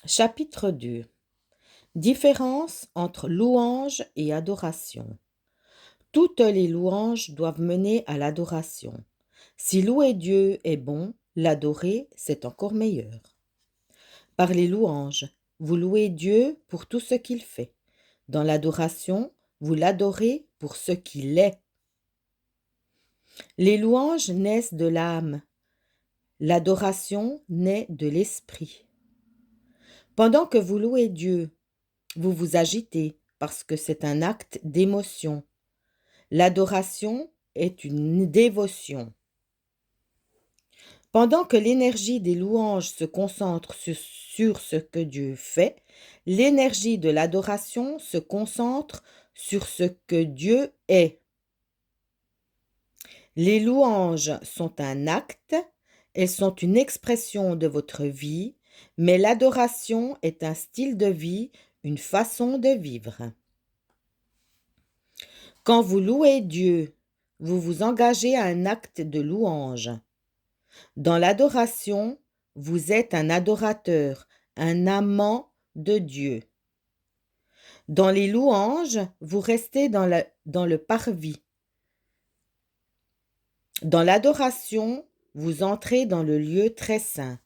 Chapitre 2. Différence entre louange et adoration. Toutes les louanges doivent mener à l'adoration. Si louer Dieu est bon, l'adorer, c'est encore meilleur. Par les louanges, vous louez Dieu pour tout ce qu'il fait. Dans l'adoration, vous l'adorez pour ce qu'il est. Les louanges naissent de l'âme. L'adoration naît de l'esprit. Pendant que vous louez Dieu, vous vous agitez parce que c'est un acte d'émotion. L'adoration est une dévotion. Pendant que l'énergie des louanges se concentre sur ce que Dieu fait, l'énergie de l'adoration se concentre sur ce que Dieu est. Les louanges sont un acte, elles sont une expression de votre vie, mais l'adoration est un style de vie, une façon de vivre. Quand vous louez Dieu, vous vous engagez à un acte de louange. Dans l'adoration, vous êtes un adorateur, un amant de Dieu. Dans les louanges, vous restez dans le parvis. Dans l'adoration, vous entrez dans le lieu très saint.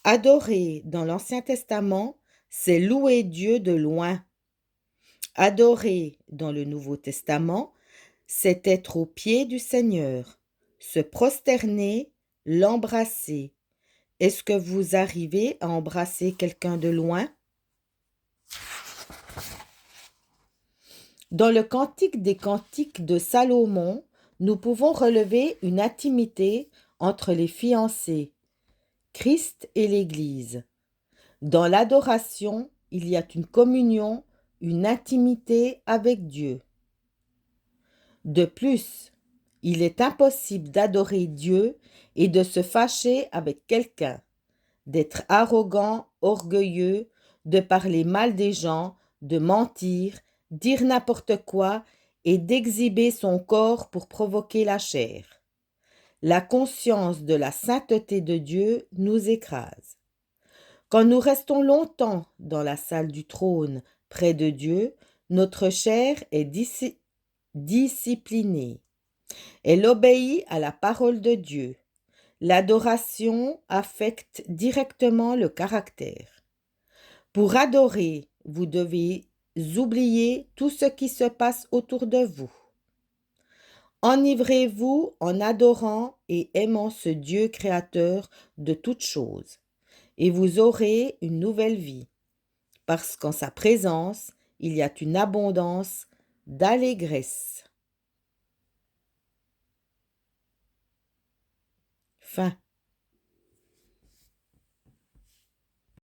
Adorer dans l'Ancien Testament, c'est louer Dieu de loin. Adorer dans le Nouveau Testament, c'est être aux pieds du Seigneur, se prosterner, l'embrasser. Est-ce que vous arrivez à embrasser quelqu'un de loin? Dans le Cantique des Cantiques de Salomon, nous pouvons relever une intimité entre les fiancés, Christ et l'Église. Dans l'adoration, il y a une communion, une intimité avec Dieu. De plus, il est impossible d'adorer Dieu et de se fâcher avec quelqu'un, d'être arrogant, orgueilleux, de parler mal des gens, de mentir, dire n'importe quoi et d'exhiber son corps pour provoquer la chair. La conscience de la sainteté de Dieu nous écrase. Quand nous restons longtemps dans la salle du trône, près de Dieu, notre chair est disciplinée. Elle obéit à la parole de Dieu. L'adoration affecte directement le caractère. Pour adorer, vous devez oublier tout ce qui se passe autour de vous. Enivrez-vous en adorant et aimant ce Dieu créateur de toutes choses, et vous aurez une nouvelle vie, parce qu'en sa présence, il y a une abondance d'allégresse. Fin.